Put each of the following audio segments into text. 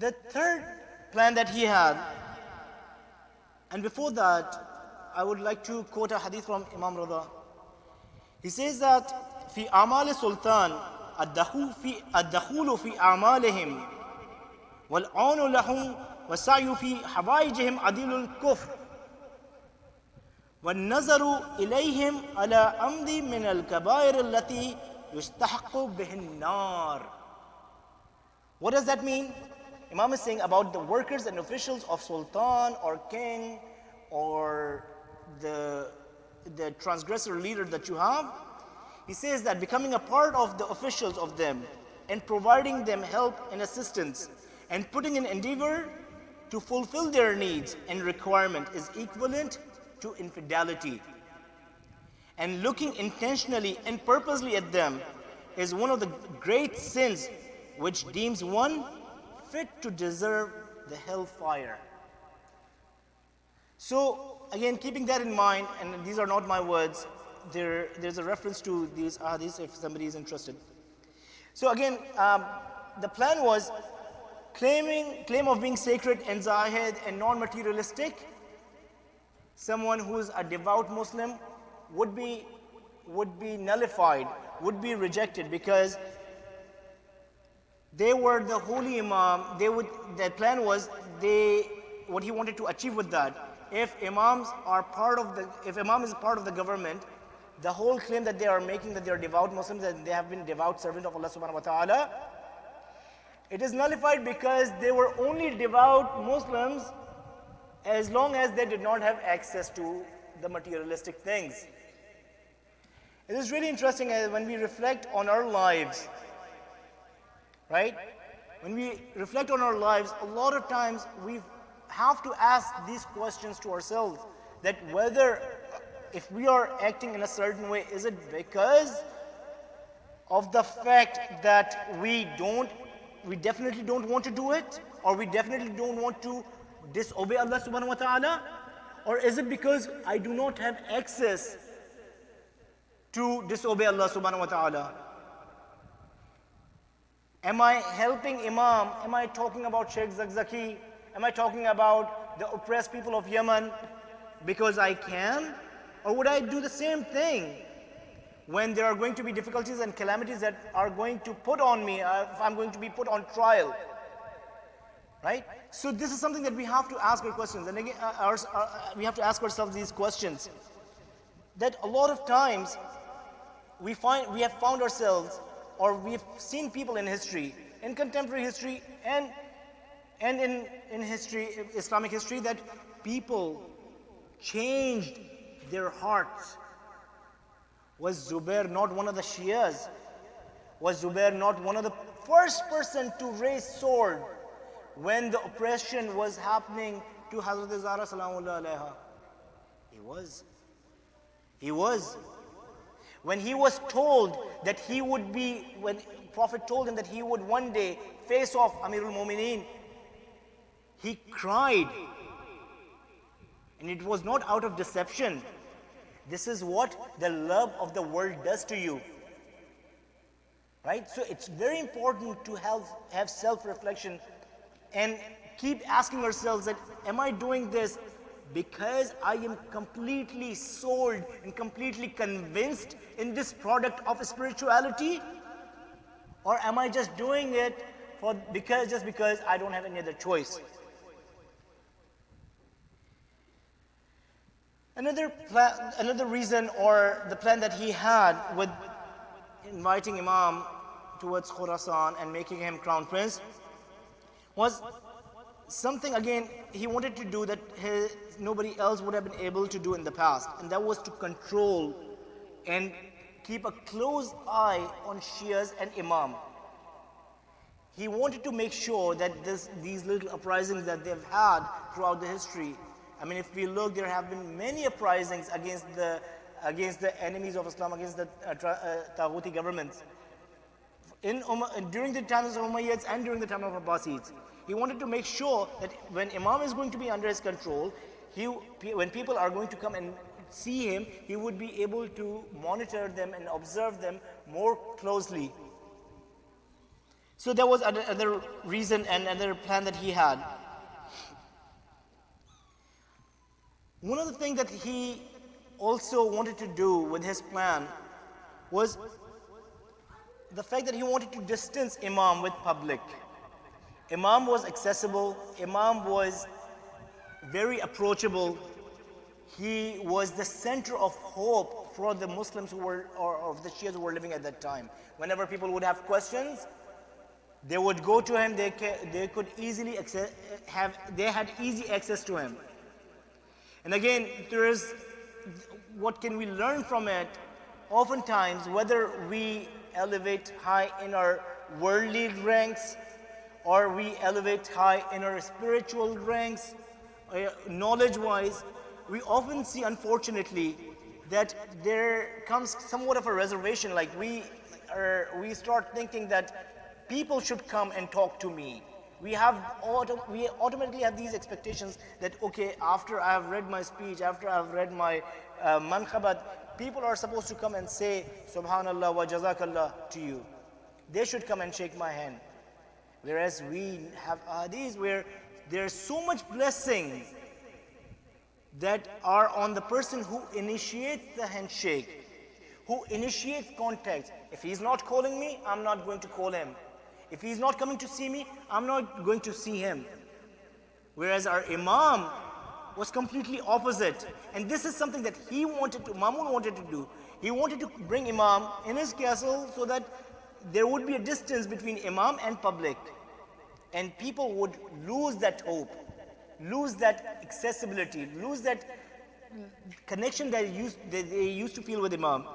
The third plan that he had, and before that, I would like to quote a hadith from Imam Raza. He says that في أعمال السلطان الدخول في أعمالهم والعون لهم والسعي في حوائجهم عديل الكفر والنظر إليهم على أمد من الكبائر التي يستحق به النار. What does that mean? Imam is saying about the workers and officials of sultan or king or the transgressor leader that you have. He says that becoming a part of the officials of them and providing them help and assistance and putting an endeavor to fulfill their needs and requirement is equivalent to infidelity. And looking intentionally and purposely at them is one of the great sins which deems one fit to deserve the hellfire. So again, keeping that in mind, and these are not my words, there's a reference to these ahadith if somebody is interested. So again, the plan was claim of being sacred and zahid and non-materialistic. Someone who is a devout Muslim would be nullified, would be rejected, because they were the holy Imam. Their plan was what he wanted to achieve with that. If Imam is part of the government, the whole claim that they are making that they are devout Muslims and they have been devout servant of Allah subhanahu wa ta'ala, it is nullified because they were only devout Muslims as long as they did not have access to the materialistic things. It is really interesting when we reflect on our lives, right? When we reflect on our lives, a lot of times we have to ask these questions to ourselves, that whether if we are acting in a certain way, is it because of the fact that we definitely don't want to do it, or we definitely don't want to disobey Allah subhanahu wa ta'ala, or is it because I do not have access to disobey Allah subhanahu wa ta'ala? Am I helping Imam? Am I talking about Sheikh Zakzaki? Am I talking about the oppressed people of Yemen because I can? Or would I do the same thing when there are going to be difficulties and calamities that are going to put on me, if I'm going to be put on trial? Right? So this is something that we have to ask our questions. And again, we have to ask ourselves these questions. That a lot of times we have found ourselves, or we've seen people in history, in contemporary history and in history, Islamic history, that people changed their hearts. Was Zubair not one of the Shias? Was Zubair not one of the first person to raise sword when the oppression was happening to Hazrat Zahra salamullah alaiha? He was. When he was told that he would be, when Prophet told him that he would one day face off Amirul Mu'mineen, he cried. And it was not out of deception. This is what the love of the world does to you. Right? So it's very important to have self-reflection and keep asking ourselves that, am I doing this because I am completely sold and completely convinced in this product of spirituality? Or am I just doing it just because I don't have any other choice? Another reason, or the plan that he had with inviting Imam towards Khurasan and making him crown prince, was something, again, he wanted to do that nobody else would have been able to do in the past, and that was to control and keep a close eye on Shias and Imam. He wanted to make sure that these little uprisings that they've had throughout the history, I mean, if we look, there have been many uprisings against the enemies of Islam, against the Taghuti governments. During the times of Umayyads and during the time of Abbasids, he wanted to make sure that when Imam is going to be under his control, when people are going to come and see him, he would be able to monitor them and observe them more closely. So there was another reason and another plan that he had. One of the things that he also wanted to do with his plan was the fact that he wanted to distance Imam with public. Imam was accessible, Imam was very approachable. He was the center of hope for the Muslims who were, or of the Shias who were living at that time. Whenever people would have questions, they would go to him, they could easily they had easy access to him. And again, what can we learn from it? Oftentimes, whether we elevate high in our worldly ranks or we elevate high in our spiritual ranks, knowledge-wise, we often see, unfortunately, that there comes somewhat of a reservation, like we start thinking that people should come and talk to me. We automatically have these expectations that, okay, after I have read my speech, after I have read my mankhabat, people are supposed to come and say, Subhanallah wa Jazakallah to you. They should come and shake my hand. Whereas we have hadiths where there's so much blessings that are on the person who initiates the handshake, who initiates contact. If he's not calling me, I'm not going to call him. If he's not coming to see me, I'm not going to see him. Whereas our Imam was completely opposite. And this is something that Mamun wanted to do. He wanted to bring Imam in his castle so that there would be a distance between Imam and public. And people would lose that hope, lose that accessibility, lose that connection that they used to feel with Imam.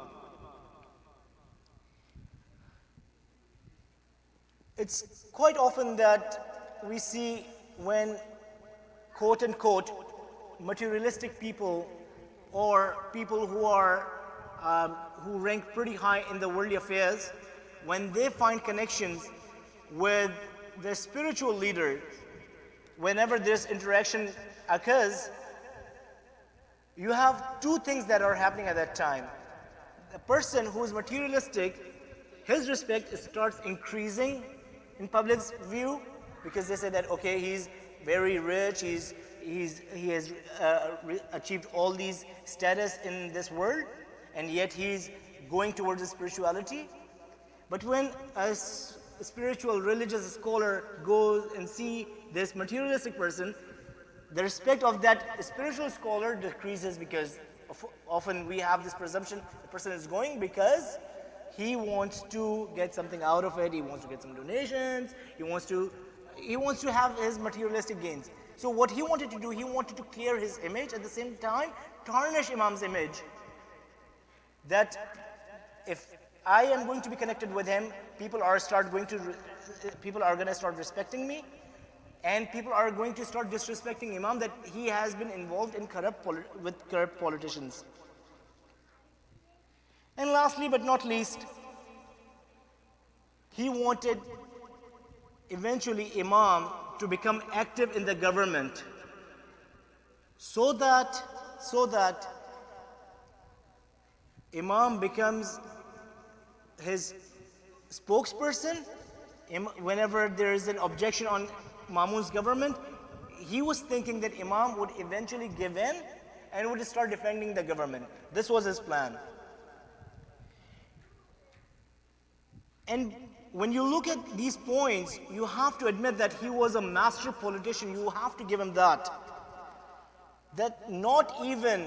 It's quite often that we see when, quote unquote, materialistic people or people who rank pretty high in the worldly affairs, when they find connections with the spiritual leader, whenever this interaction occurs, you have two things that are happening at that time. The person who is materialistic, his respect starts increasing in public's view, because they say that, okay, he's very rich, he has achieved all these status in this world, and yet he's going towards the spirituality. But when a spiritual religious scholar goes and see this materialistic person, the respect of that spiritual scholar decreases, because often we have this presumption the person is going because he wants to get something out of it, he wants to get some donations, he wants to have his materialistic gains. So what he wanted to do, he wanted to clear his image, at the same time tarnish Imam's image. That if I am going to be connected with him, people are going to start respecting me, and people are going to start disrespecting Imam, that he has been involved in with corrupt politicians. And lastly but not least, he wanted eventually Imam to become active in the government so that Imam becomes his spokesperson. Whenever there is an objection on Mamun's government, he was thinking that Imam would eventually give in and would start defending the government. This was his plan. And when you look at these points, you have to admit that he was a master politician. You have to give him that. That not even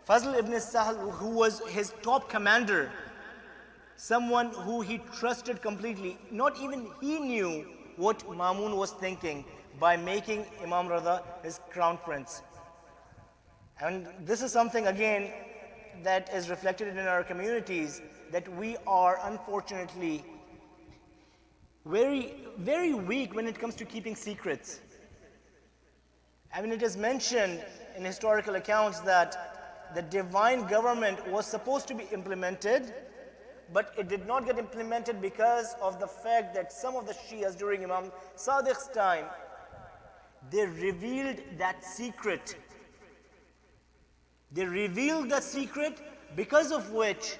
Fazl ibn Sahal, who was his top commander, someone who he trusted completely, not even he knew what Mamun was thinking by making Imam Raza his crown prince. And this is something, again, that is reflected in our communities, that we are unfortunately very, very weak when it comes to keeping secrets. I mean, it is mentioned in historical accounts that the divine government was supposed to be implemented, but it did not get implemented because of the fact that some of the Shias during Imam Sadiq's time, they revealed that secret. They revealed that secret, because of which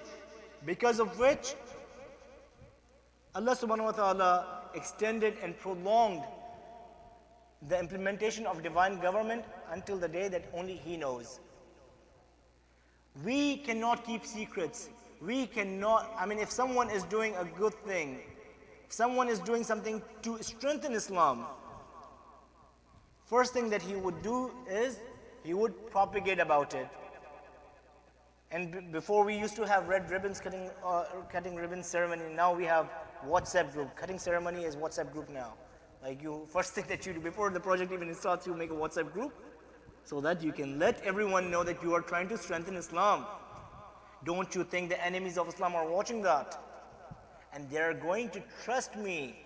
Allah subhanahu wa ta'ala extended and prolonged the implementation of divine government until the day that only He knows. We cannot keep secrets. We cannot, if someone is doing a good thing, if someone is doing something to strengthen Islam, first thing that he would do is he would propagate about it. And before we used to have red ribbons cutting ribbon ceremony. Now we have WhatsApp group. Cutting ceremony is WhatsApp group now. Like first thing that you do before the project even starts, you make a WhatsApp group so that you can let everyone know that you are trying to strengthen Islam. Don't you think the enemies of Islam are watching that? And they are going to trust me.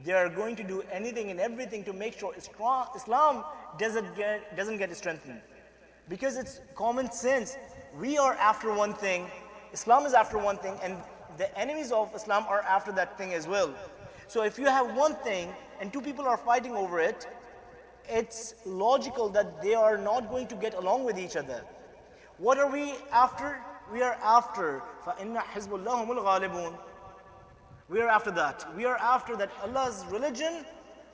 They are going to do anything and everything to make sure Islam doesn't get strengthened. Because it's common sense. We are after one thing, Islam is after one thing, and the enemies of Islam are after that thing as well. So if you have one thing and two people are fighting over it, it's logical that they are not going to get along with each other. What are we after? We are after فَإِنَّ حِزْبُ اللَّهُ هُمُ الْغَالِبُونَ. We are after that. We are after that Allah's religion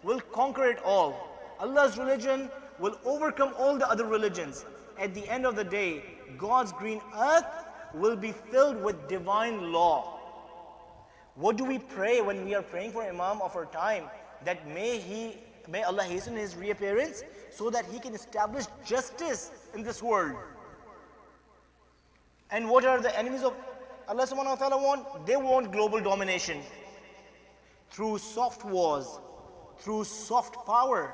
will conquer it all. Allah's religion will overcome all the other religions. At the end of the day, God's green earth will be filled with divine law. What do we pray when we are praying for Imam of our time? That may Allah hasten his reappearance so that he can establish justice in this world. And what are the enemies of Allah subhanahu wa ta'ala want? They want global domination through soft wars, through soft power,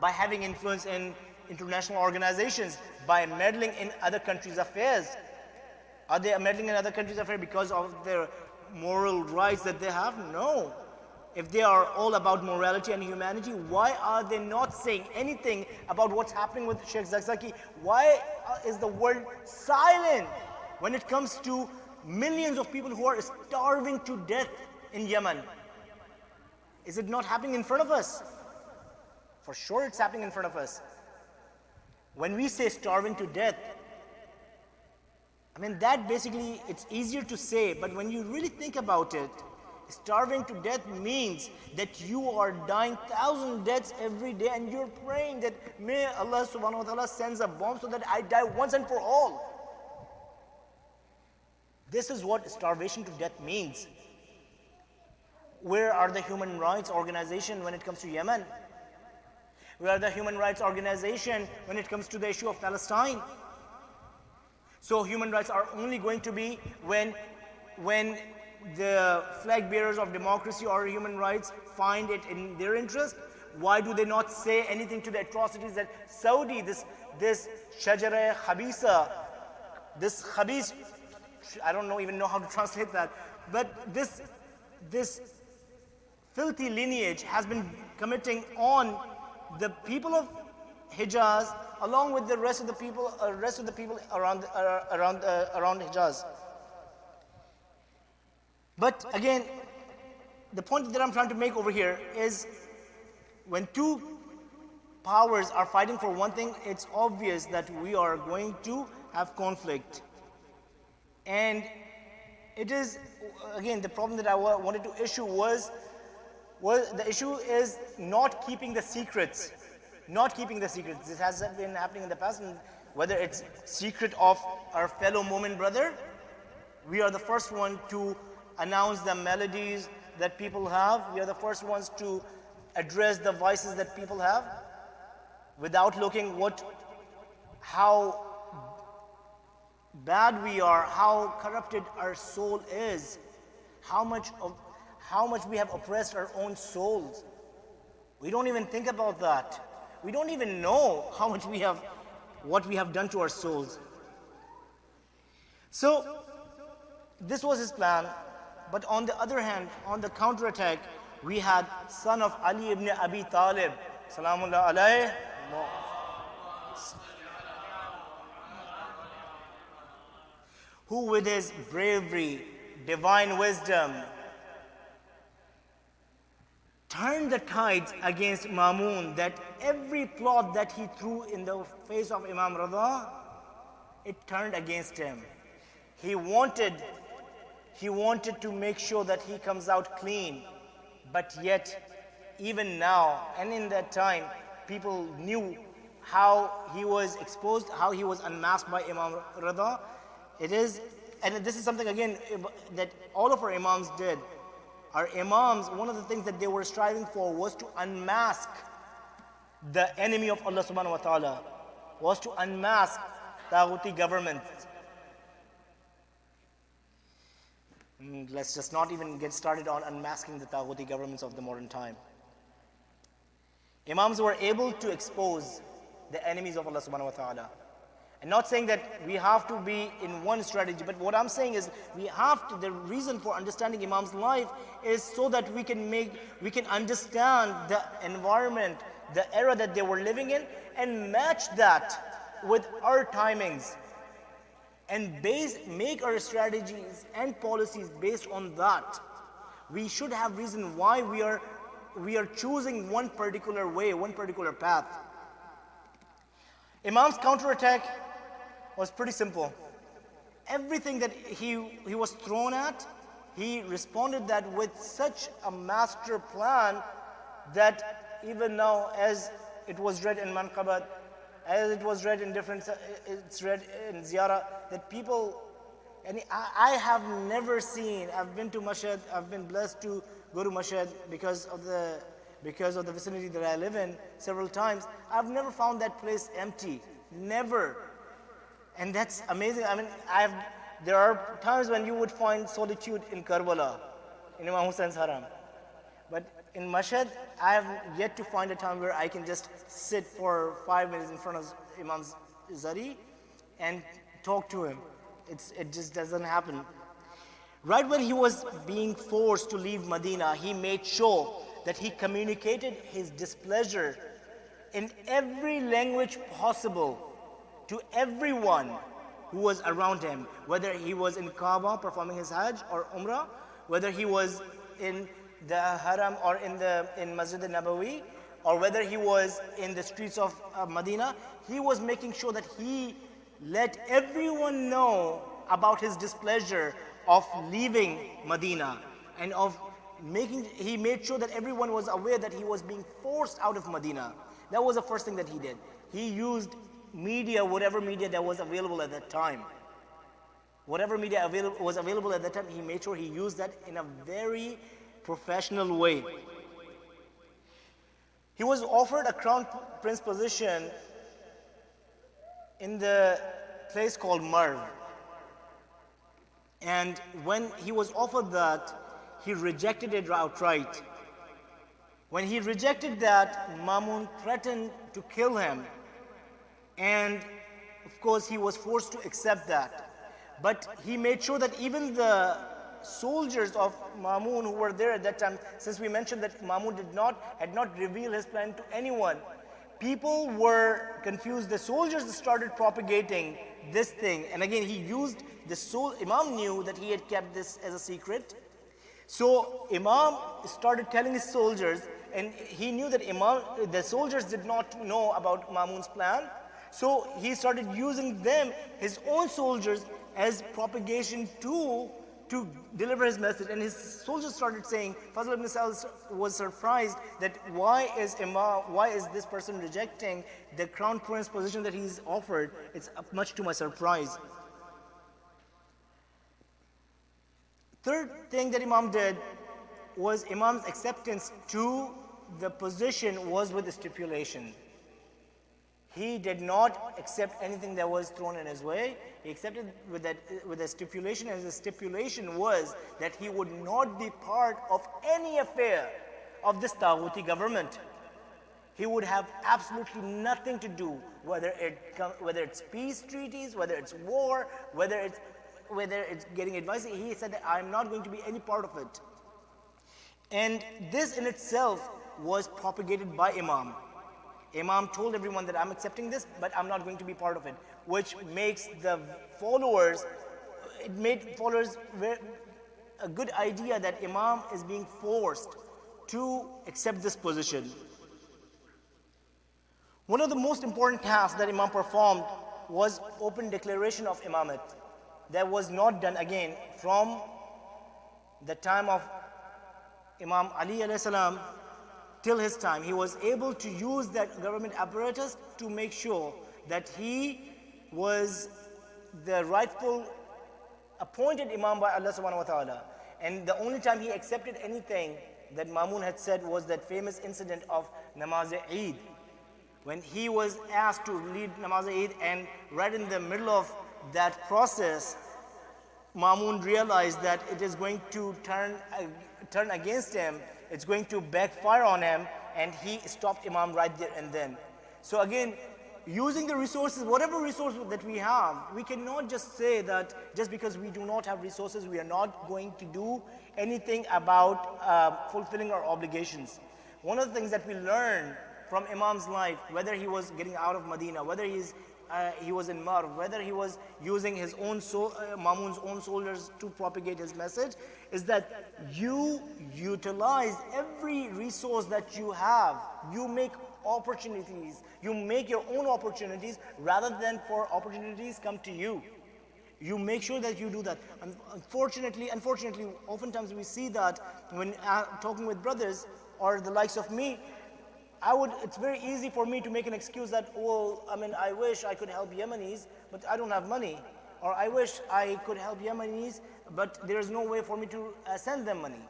by having influence in international organizations, by meddling in other countries' affairs. Are they meddling in other countries' affairs because of their moral rights that they have? No. If they are all about morality and humanity, why are they not saying anything about what's happening with Sheikh Zakzaki? Why is the world silent when it comes to millions of people who are starving to death in Yemen? Is it not happening in front of us? For sure it's happening in front of us. When we say starving to death, that basically, it's easier to say, but when you really think about it, starving to death means that you are dying 1,000 deaths every day and you're praying that may Allah subhanahu wa ta'ala sends a bomb so that I die once and for all. This is what starvation to death means. Where are the human rights organizations when it comes to Yemen? Where are the human rights organizations when it comes to the issue of Palestine? So human rights are only going to be when the flag bearers of democracy or human rights find it in their interest. Why do they not say anything to the atrocities that Saudi, this shajara khabisa, this khabis, I don't even know how to translate that, but this filthy lineage has been committing on the people of Hijaz along with the rest of the people around Hijaz. But again, the point that I'm trying to make over here is when two powers are fighting for one thing, it's obvious that we are going to have conflict. And it is, again, the problem that I wanted to issue was the issue is not keeping the secrets. Not keeping the secrets. This has been happening in the past, and whether it's secret of our fellow Mu'min brother, we are the first one to announce the melodies that people have. We are the first ones to address the vices that people have without looking how bad we are, how corrupted our soul is, how much we have oppressed our own souls. We don't even think about that. We don't even know how much what we have done to our souls. So this was his plan. But on the other hand, on the counterattack, we had son of Ali ibn Abi Talib, salamullah alayhi, who with his bravery, divine wisdom, turned the tides against Mamun, that every plot that he threw in the face of Imam Raza, it turned against him. He wanted He wanted to make sure that he comes out clean. But yet, even now, and in that time, people knew how he was exposed, how he was unmasked by Imam Raza. It is, and this is something again that all of our Imams did. Our Imams, one of the things that they were striving for was to unmask the enemy of Allah subhanahu wa ta'ala, was to unmask Taghuti government. Let's just not even get started on unmasking the Taghuti governments of the modern time. Imams were able to expose the enemies of Allah subhanahu wa ta'ala. And not saying that we have to be in one strategy, but what I'm saying is we have to, the reason for understanding Imam's life is so that we can understand the environment, the era that they were living in, and match that with our timings. And make our strategies and policies based on that. We should have reason why we are choosing one particular way, one particular path. Imam's counterattack was pretty simple. Everything that he was thrown at, he responded that with such a master plan that even now, as it was read in Manqabat, as it was read in it's read in Ziyarah, that people, and I have never seen, I've been to Mashhad, I've been blessed to go to Mashhad because of the vicinity that I live in several times. I've never found that place empty, never. And that's amazing. I mean, there are times when you would find solitude in Karbala, in Imam Hussein's Haram. But in Mashhad, I have yet to find a time where I can just sit for 5 minutes in front of Imam Zari and talk to him. It just doesn't happen. Right when he was being forced to leave Medina, he made sure that he communicated his displeasure in every language possible to everyone who was around him, whether he was in Kaaba performing his Hajj or Umrah, whether he was in the Haram or in Masjid al-Nabawi, or whether he was in the streets of Medina. He was making sure that he let everyone know about his displeasure of leaving Medina, and he made sure that everyone was aware that he was being forced out of Medina. That was the first thing that he did. He used media, whatever media that was available at that time. Whatever media was available at that time, he made sure he used that in a very professional way. He was offered a crown prince position in the place called Marv. And when he was offered that, he rejected it outright. When he rejected that, Mamun threatened to kill him. And of course, he was forced to accept that. But he made sure that even the soldiers of Mamun who were there at that time, since we mentioned that Mamun had not revealed his plan to anyone, people were confused. The soldiers started propagating this thing. And again, he used Imam knew that he had kept this as a secret. So Imam started telling his soldiers, and he knew that the soldiers did not know about Mamun's plan. So he started using them, his own soldiers, as propagation tool to deliver his message. And his soldiers started saying, Fazl ibn Sa'd was surprised that why is this person rejecting the crown prince position that he's offered? It's much to my surprise. Third thing that Imam did was Imam's acceptance to the position was with a stipulation. He did not accept anything that was thrown in his way. He accepted with a stipulation, and the stipulation was that he would not be part of any affair of this Taghuti government. He would have absolutely nothing to do, whether it's peace treaties, whether it's war, whether it's getting advice. He said that I'm not going to be any part of it. And this in itself was propagated by Imam. Imam told everyone that I'm accepting this, but I'm not going to be part of it, which makes the followers, it made followers a good idea that Imam is being forced to accept this position. One of the most important tasks that Imam performed was open declaration of imamate. That was not done again from the time of Imam Ali alayhi salam, till his time, he was able to use that government apparatus to make sure that he was the rightful appointed Imam by Allah subhanahu wa ta'ala. And the only time he accepted anything that Mamun had said was that famous incident of Namaz-e-Eid. When he was asked to lead Namaz-e-Eid, and right in the middle of that process, Mamun realized that it is going to turn against him, it's going to backfire on him, and he stopped Imam right there and then. So again, using the resources, whatever resources that we have, we cannot just say that just because we do not have resources, we are not going to do anything about fulfilling our obligations. One of the things that we learn from Imam's life, whether he was getting out of Medina, whether he was in Marv, whether he was using his own Mamun's own soldiers to propagate his message, is that you utilize every resource that you have. You make opportunities. You make your own opportunities rather than for opportunities come to you. You make sure that you do that. Unfortunately, oftentimes we see that when talking with brothers or the likes of me, it's very easy for me to make an excuse that, well, I wish I could help Yemenis, but I don't have money. Or I wish I could help Yemenis, but there's no way for me to send them money.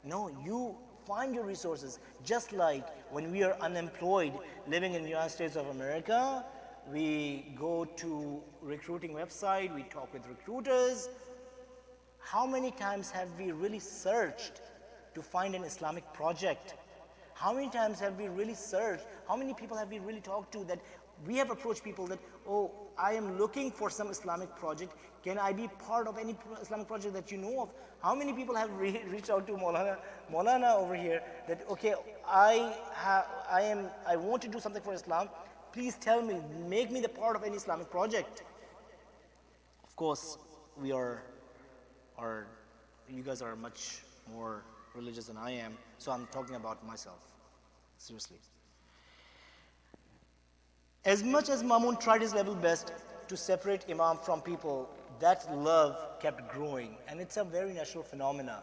No, you find your resources. Just like when we are unemployed, living in the United States of America, we go to recruiting website, we talk with recruiters. How many times have we really searched to find an Islamic project? How many times have we really searched? How many people have we really talked to that we have approached people that, oh, I am looking for some Islamic project. Can I be part of any Islamic project that you know of? How many people have reached out to Maulana over here that, okay, I want to do something for Islam. Please tell me, make me the part of any Islamic project. Of course, you guys are much more religious than I am, so I'm talking about myself, seriously. As much as Mamun tried his level best to separate Imam from people, that love kept growing, and it's a very natural phenomena.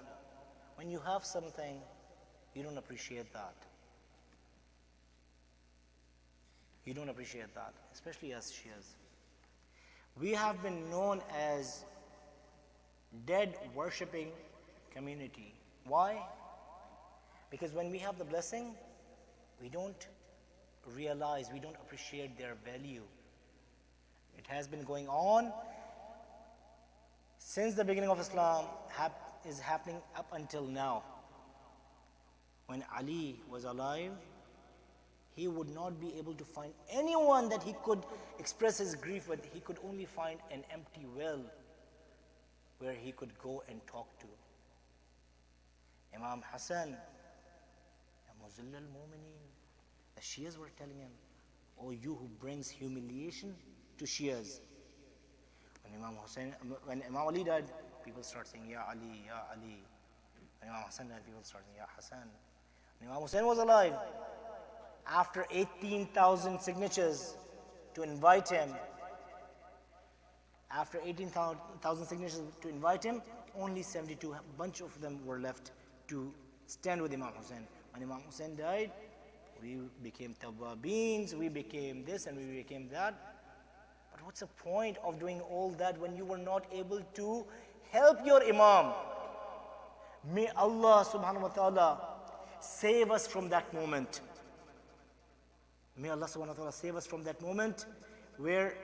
When you have something, you don't appreciate that. You don't appreciate that, especially as Shias. We have been known as dead worshipping community. Why? Because when we have the blessing, we don't realize, we don't appreciate their value. It has been going on since the beginning of Islam, is happening up until now. When Ali was alive, he would not be able to find anyone that he could express his grief with. He could only find an empty well where he could go and talk to. Imam Hassan, Muzill al-Mu'mineen, the Shias were telling him, oh, you who brings humiliation to Shias. When Imam Ali died, people start saying, Ya Ali, Ya Ali. When Imam Hassan died, people start saying, Ya Hassan. When Imam Hussein was alive, after 18,000 signatures to invite him, only 72, a bunch of them were left to stand with Imam Hussein. When Imam Hussein died, we became Tawwabins, we became this and we became that. But what's the point of doing all that when you were not able to help your Imam? May Allah subhanahu wa ta'ala save us from that moment. May Allah subhanahu wa ta'ala save us from that moment where,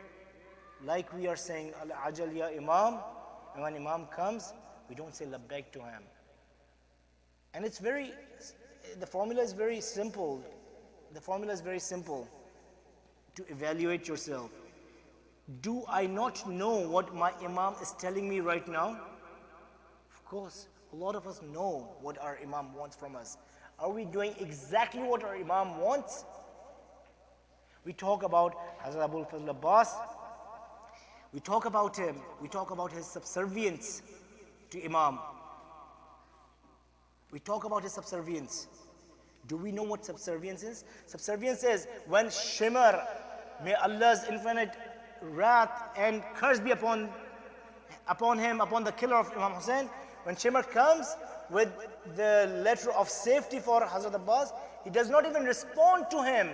like we are saying, Al-Ajal ya Imam, and when Imam comes, we don't say labbaik to him. And the formula is very simple. The formula is very simple to evaluate yourself. Do I not know what my Imam is telling me right now? Of course, a lot of us know what our Imam wants from us. Are we doing exactly what our Imam wants? We talk about Hazrat Abul Fazl Abbas. We talk about him. We talk about his subservience to Imam. We talk about his subservience. Do we know what subservience is? Subservience is when Shimar, may Allah's infinite wrath and curse be upon him, upon the killer of Imam Hussein, When Shimr comes with the letter of safety for Hazrat Abbas, he does not even respond to him.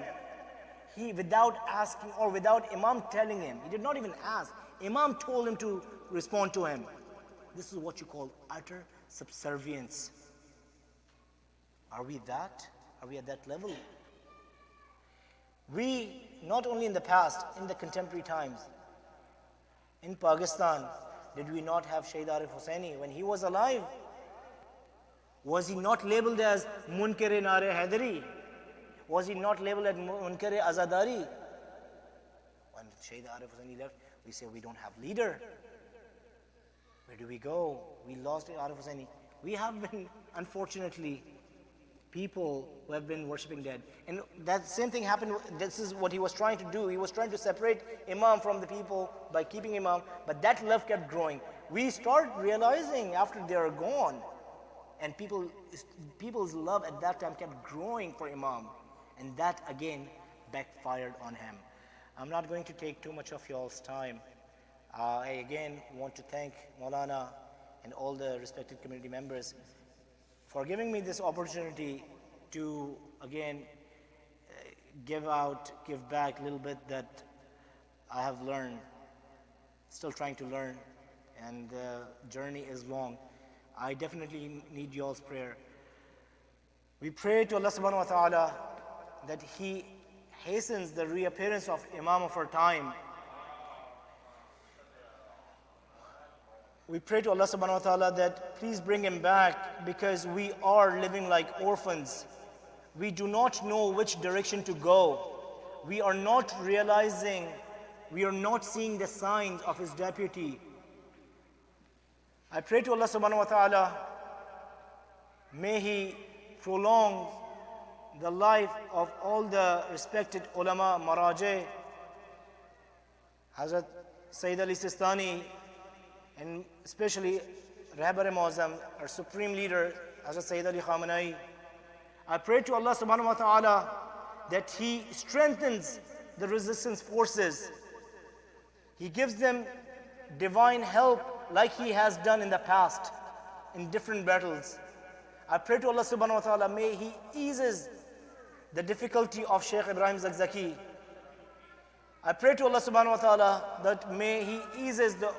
He, without asking or without Imam telling him, he did not even ask. Imam told him to respond to him. This is what you call utter subservience. Are we that? Are we at that level? We, not only in the past, in the contemporary times, in Pakistan, did we not have Shaheed Arif Hussaini when he was alive? Was he not labeled as Munkar-e Nare Haidari? Was he not labeled as Munkar-e Azadari? When Shaheed Arif Hussaini left, we say we don't have leader. Where do we go? We lost Arif Hussaini. We have been, unfortunately, people who have been worshipping dead. And that same thing happened. This is what he was trying to do. He was trying to separate Imam from the people by keeping Imam. But that love kept growing. We start realizing after they are gone. And people's love at that time kept growing for Imam. And that again backfired on him. I'm not going to take too much of y'all's time. I again want to thank Maulana and all the respected community members for giving me this opportunity to again give back a little bit that I have learned, still trying to learn, and the journey is long. I definitely need y'all's prayer. We pray to Allah subhanahu wa ta'ala that He hastens the reappearance of Imam of our time. We pray to Allah subhanahu wa ta'ala that please bring him back, because we are living like orphans. We do not know which direction to go. We are not realizing, we are not seeing the signs of his deputy. I pray to Allah subhanahu wa ta'ala, may He prolong the life of all the respected ulama, maraje, Hazrat Sayyid Ali Sistani, and especially Rahbar-e Muazzam, our supreme leader, Hazrat Sayyid Ali Khamenei. I pray to Allah subhanahu wa ta'ala that He strengthens the resistance forces. He gives them divine help like He has done in the past in different battles. I pray to Allah subhanahu wa ta'ala, may He eases the difficulty of Sheikh Ibrahim Zakzaki. I pray to Allah subhanahu wa ta'ala that may He eases the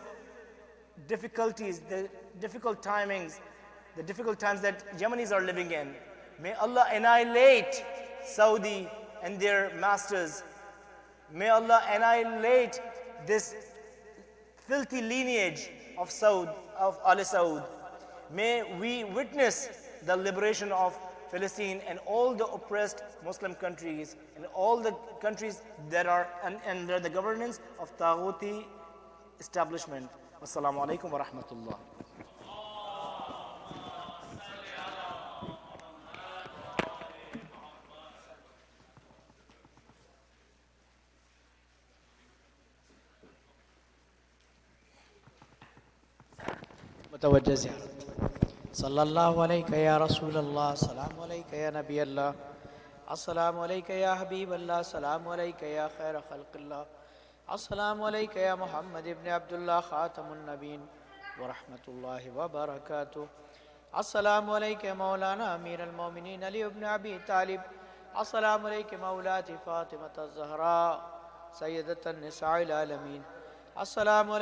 difficulties, the difficult timings, the difficult times that Yemenis are living in. May Allah annihilate Saudi and their masters. May Allah annihilate this filthy lineage of Al Saud. May we witness the liberation of Palestine and all the oppressed Muslim countries and all the countries that are under the governance of Taghuti establishment. Wassalamu alaikum wa rahmatullah. متوجه زيارت صلى الله عليك يا رسول الله السلام عليك يا نبي الله السلام عليك يا حبيب الله السلام عليك يا خير خلق الله السلام عليك يا محمد ابن عبد الله خاتم النبيين ورحمة الله وبركاته السلام عليك يا مولانا أمير المؤمنين علي بن أبي طالب السلام عليك مولاتي فاطمة الزهراء سيدة النساء العالمين السلام عليك